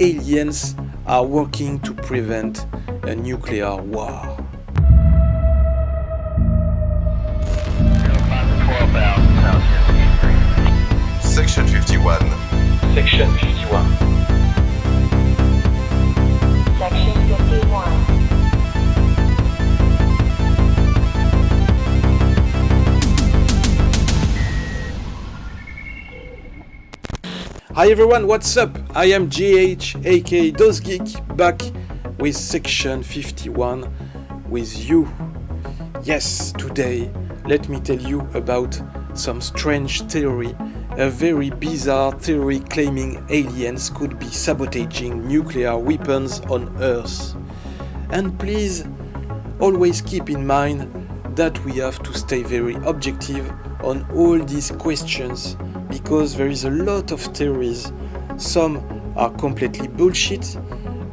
aliens are working to prevent a nuclear war. Section 51. Section 51. Section 51. Hi everyone, what's up? I am GH aka DOZgeek, back with Section 51 with you. Yes, today let me tell you about some strange theory, a very bizarre theory claiming aliens could be sabotaging nuclear weapons on Earth. And please always keep in mind that we have to stay very objective on all these questions, because there is a lot of theories. Some are completely bullshit,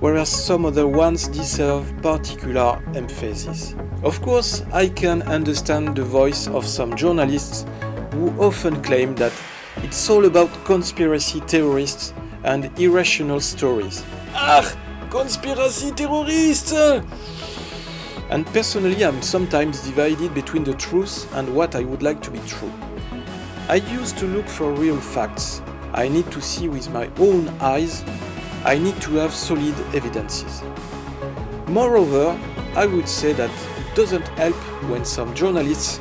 whereas some other ones deserve particular emphasis. Of course, I can understand the voice of some journalists who often claim that it's all about conspiracy theorists and irrational stories. Conspiracy terrorists! And personally, I'm sometimes divided between the truth and what I would like to be true. I used to look for real facts. I need to see with my own eyes. I need to have solid evidences. Moreover, I would say that it doesn't help when some journalists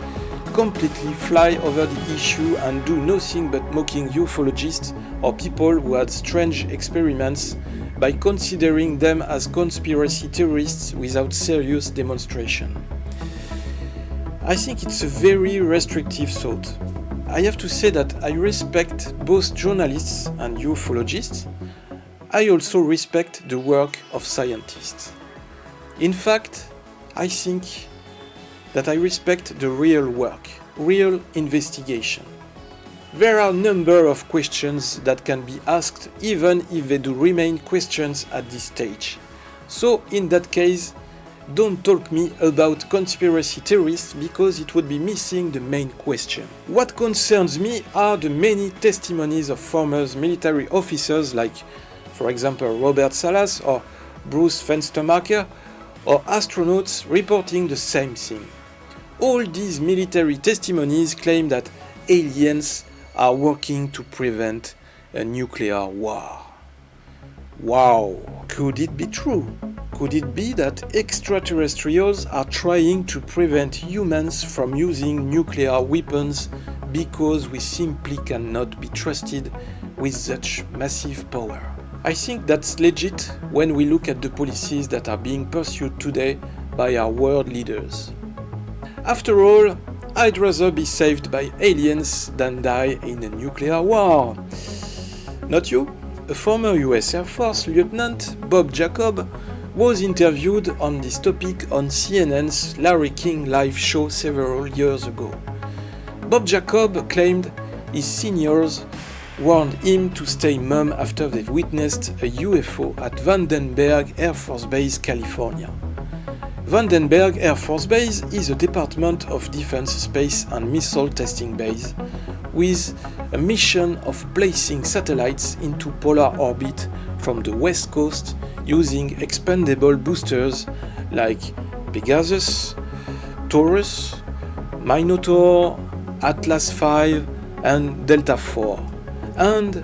completely fly over the issue and do nothing but mocking ufologists or people who had strange experiments by considering them as conspiracy theorists without serious demonstration. I think it's a very restrictive thought. I have to say that I respect both journalists and ufologists. I also respect the work of scientists. In fact, I think that I respect the real work, real investigation. There are a number of questions that can be asked even if they do remain questions at this stage. So in that case, don't talk me about conspiracy theorists because it would be missing the main question. What concerns me are the many testimonies of former military officers like, for example, Robert Salas or Bruce Fenstermacher, or astronauts reporting the same thing. All these military testimonies claim that aliens are working to prevent a nuclear war. Wow, could it be true? Could it be that extraterrestrials are trying to prevent humans from using nuclear weapons because we simply cannot be trusted with such massive power? I think that's legit when we look at the policies that are being pursued today by our world leaders. After all, I'd rather be saved by aliens than die in a nuclear war. Not you? A former US Air Force Lieutenant, Bob Jacob, was interviewed on this topic on CNN's Larry King live show several years ago. Bob Jacob claimed his seniors warned him to stay mum after they've witnessed a UFO at Vandenberg Air Force Base, California. Vandenberg Air Force Base is a Department of Defense space and missile testing base with a mission of placing satellites into polar orbit from the west coast using expendable boosters like Pegasus, Taurus, Minotaur, Atlas V and Delta IV, and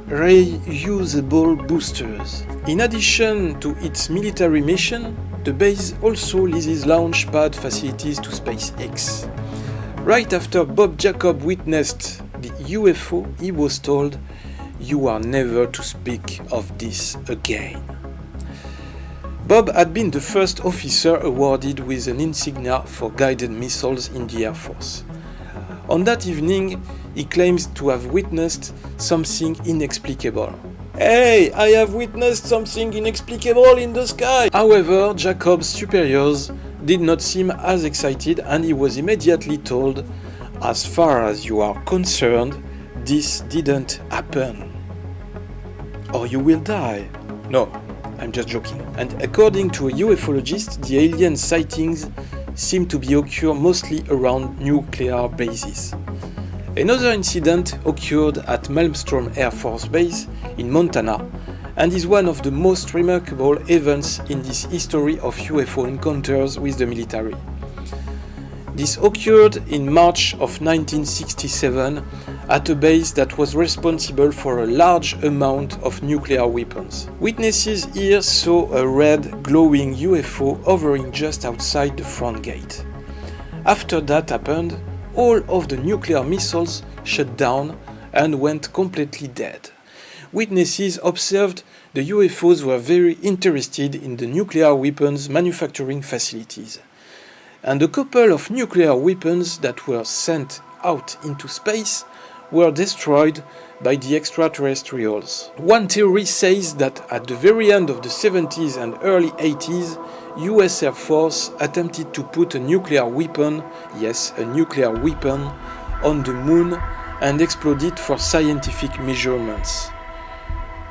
reusable boosters. In addition to its military mission, the base also leases launch pad facilities to SpaceX. Right after Bob Jacob witnessed the UFO, he was told, "You are never to speak of this again." Bob had been the first officer awarded with an insignia for guided missiles in the Air Force. On that evening, he claims to have witnessed something inexplicable. "Hey, I have witnessed something inexplicable in the sky!" However, Jacob's superiors did not seem as excited and he was immediately told, "As far as you are concerned, this didn't happen. Or you will die." No, I'm just joking. And according to a ufologist, the alien sightings seem to be occur mostly around nuclear bases. Another incident occurred at Malmstrom Air Force Base in Montana and is one of the most remarkable events in this history of UFO encounters with the military. This occurred in March of 1967 at a base that was responsible for a large amount of nuclear weapons. Witnesses here saw a red glowing UFO hovering just outside the front gate. After that happened, all of the nuclear missiles shut down and went completely dead. Witnesses observed the UFOs were very interested in the nuclear weapons manufacturing facilities. And a couple of nuclear weapons that were sent out into space were destroyed by the extraterrestrials. One theory says that at the very end of the 70s and early 80s, US Air Force attempted to put a nuclear weapon, yes, a nuclear weapon, on the moon and explode it for scientific measurements.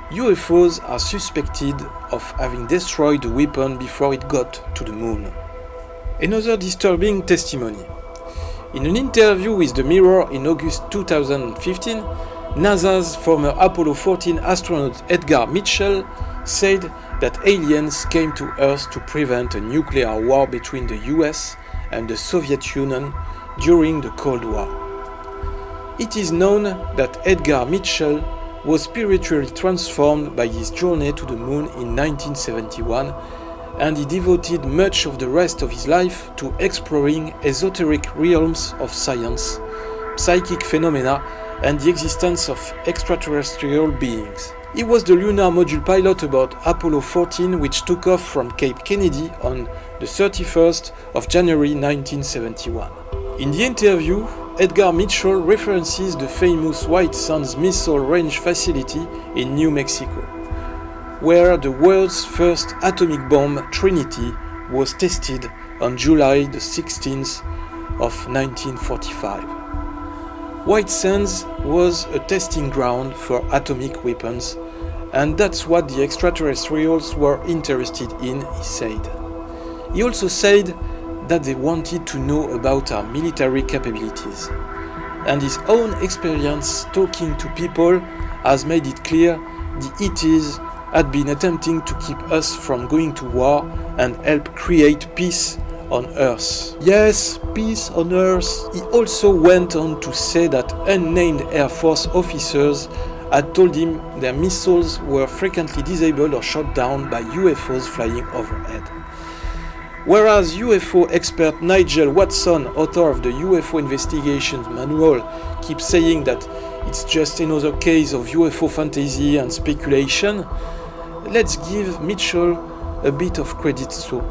UFOs are suspected of having destroyed the weapon before it got to the moon. Another disturbing testimony. In an interview with The Mirror in August 2015, NASA's former Apollo 14 astronaut Edgar Mitchell said that aliens came to Earth to prevent a nuclear war between the US and the Soviet Union during the Cold War. It is known that Edgar Mitchell was spiritually transformed by his journey to the moon in 1971, and he devoted much of the rest of his life to exploring esoteric realms of science, psychic phenomena, and the existence of extraterrestrial beings. He was the lunar module pilot aboard Apollo 14, which took off from Cape Kennedy on the 31st of January 1971. In the interview, Edgar Mitchell references the famous White Sands Missile Range facility in New Mexico, where the world's first atomic bomb, Trinity, was tested on July the 16th of 1945. White Sands was a testing ground for atomic weapons, and that's what the extraterrestrials were interested in, he said. He also said that they wanted to know about our military capabilities, and his own experience talking to people has made it clear the ETs had been attempting to keep us from going to war and help create peace on Earth. Yes, peace on Earth. He also went on to say that unnamed Air Force officers had told him their missiles were frequently disabled or shot down by UFOs flying overhead. Whereas UFO expert Nigel Watson, author of the UFO Investigations Manual, keeps saying that it's just another case of UFO fantasy and speculation, let's give Mitchell a bit of credit too,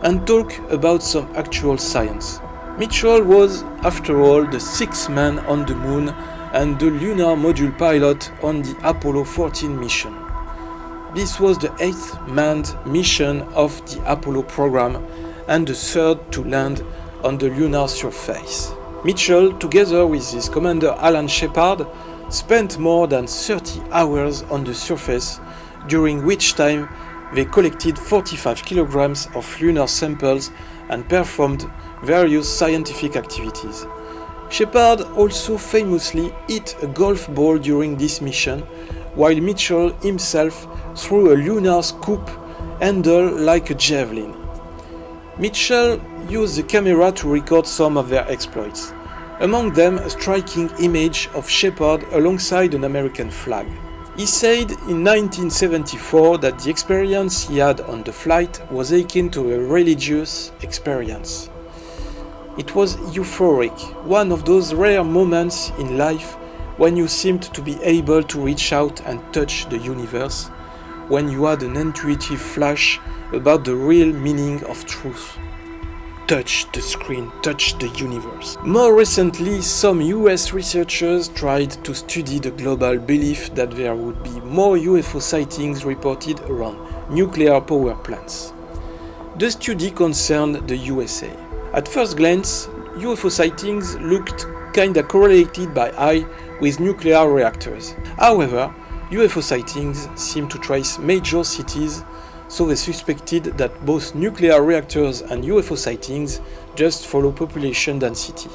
and talk about some actual science. Mitchell was, after all, the sixth man on the moon and the lunar module pilot on the Apollo 14 mission. This was the 8th manned mission of the Apollo program and the 3rd to land on the lunar surface. Mitchell, together with his commander Alan Shepard, spent more than 30 hours on the surface, during which time they collected 45 kilograms of lunar samples and performed various scientific activities. Shepard also famously hit a golf ball during this mission, while Mitchell himself threw a lunar scoop handle like a javelin. Mitchell used the camera to record some of their exploits, among them a striking image of Shepard alongside an American flag. He said in 1974 that the experience he had on the flight was akin to a religious experience. It was euphoric, one of those rare moments in life when you seemed to be able to reach out and touch the universe, when you had an intuitive flash about the real meaning of truth. Touch the screen, touch the universe. More recently, some US researchers tried to study the global belief that there would be more UFO sightings reported around nuclear power plants. The study concerned the USA. At first glance, UFO sightings looked kinda correlated by eye with nuclear reactors. However, UFO sightings seem to trace major cities, so they suspected that both nuclear reactors and UFO sightings just follow population density.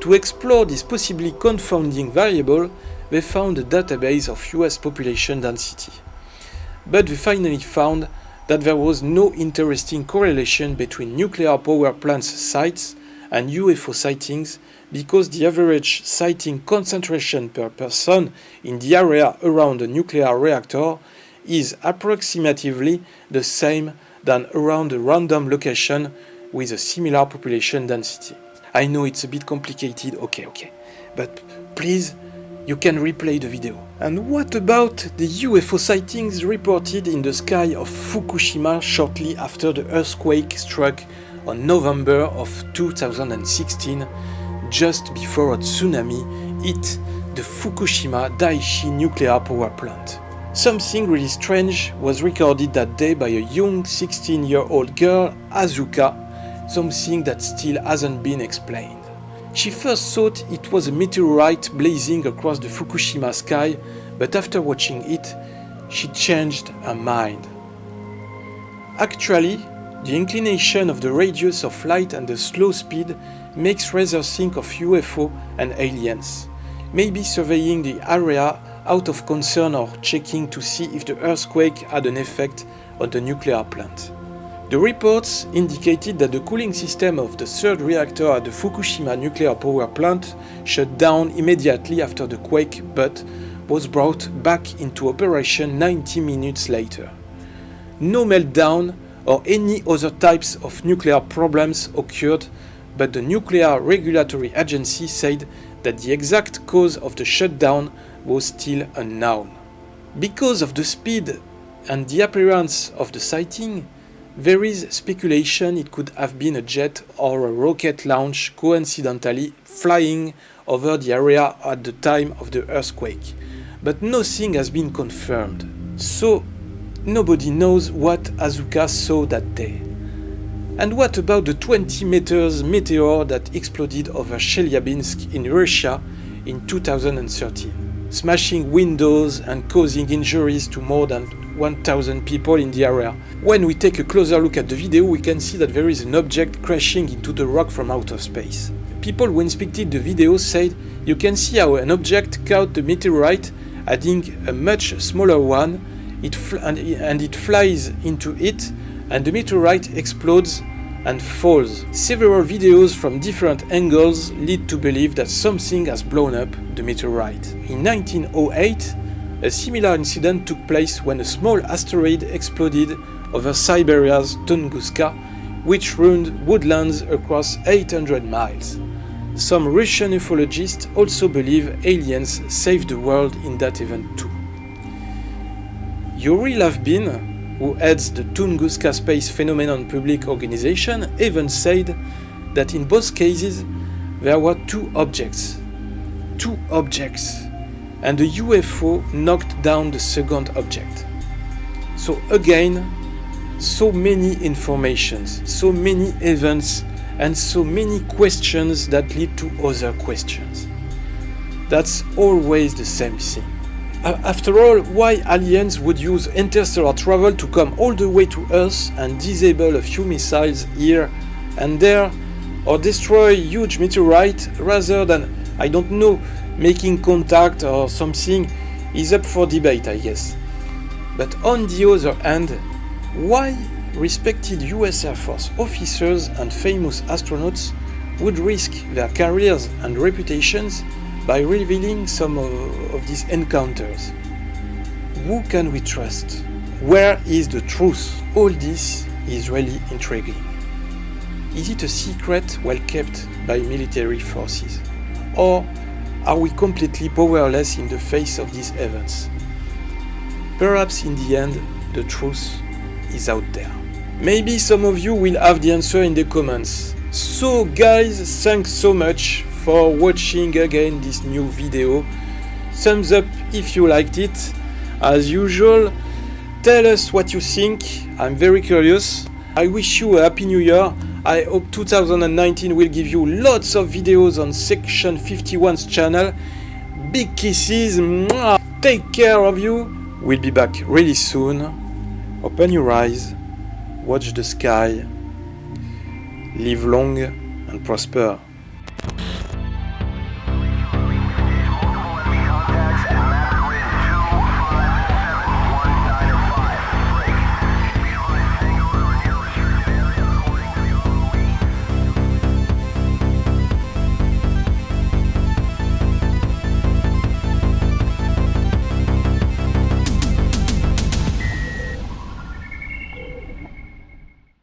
To explore this possibly confounding variable, they found a database of US population density. but they finally found that there was no interesting correlation between nuclear power plants sites and UFO sightings, because the average sighting concentration per person in the area around a nuclear reactor is approximately the same than around a random location with a similar population density. I know it's a bit complicated, okay, but please, you can replay the video. And what about the UFO sightings reported in the sky of Fukushima shortly after the earthquake struck on November of 2016, just before a tsunami hit the Fukushima Daiichi nuclear power plant? Something really strange was recorded that day by a young 16-year-old girl, Asuka, something that still hasn't been explained. She first thought it was a meteorite blazing across the Fukushima sky, but after watching it, she changed her mind. Actually, the inclination of the radius of light and the slow speed makes rather think of UFO and aliens, maybe surveying the area out of concern or checking to see if the earthquake had an effect on the nuclear plant. The reports indicated that the cooling system of the third reactor at the Fukushima nuclear power plant shut down immediately after the quake, but was brought back into operation 90 minutes later. No meltdown or any other types of nuclear problems occurred, but the Nuclear Regulatory Agency said that the exact cause of the shutdown was still unknown. Because of the speed and the appearance of the sighting, there is speculation it could have been a jet or a rocket launch coincidentally flying over the area at the time of the earthquake, but nothing has been confirmed. So, nobody knows what Asuka saw that day. And what about the 20 meters meteor that exploded over Chelyabinsk in Russia in 2013, smashing windows and causing injuries to more than 1,000 people in the area? When we take a closer look at the video, we can see that there is an object crashing into the rock from outer space. People who inspected the video said you can see how an object caught the meteorite, adding a much smaller one, and it flies into it, and the meteorite explodes and falls. Several videos from different angles lead to believe that something has blown up the meteorite. In 1908, a similar incident took place when a small asteroid exploded over Siberia's Tunguska, which ruined woodlands across 800 miles. Some Russian ufologists also believe aliens saved the world in that event too. Yuri Lavbin, who heads the Tunguska Space Phenomenon Public Organization, even said that in both cases there were two objects, and the UFO knocked down the second object. So again, so many informations, so many events, and so many questions that lead to other questions. That's always the same thing. After all, why aliens would use interstellar travel to come all the way to Earth and disable a few missiles here and there, or destroy huge meteorite rather than, I don't know, making contact or something, is up for debate, I guess. But on the other hand, why respected US Air Force officers and famous astronauts would risk their careers and reputations by revealing some of these encounters? Who can we trust? Where is the truth? All this is really intriguing. Is it a secret well kept by military forces? Or are we completely powerless in the face of these events? Perhaps in the end, the truth is out there. Maybe some of you will have the answer in the comments. So guys, thanks so much for watching again this new video. Thumbs up if you liked it. As usual, tell us what you think. I'm very curious. I wish you a happy new year. I hope 2019 will give you lots of videos on Section 51's channel. Big kisses. Mwah. Take care of you. We'll be back really soon. Open your eyes. Watch the sky. Live long and prosper.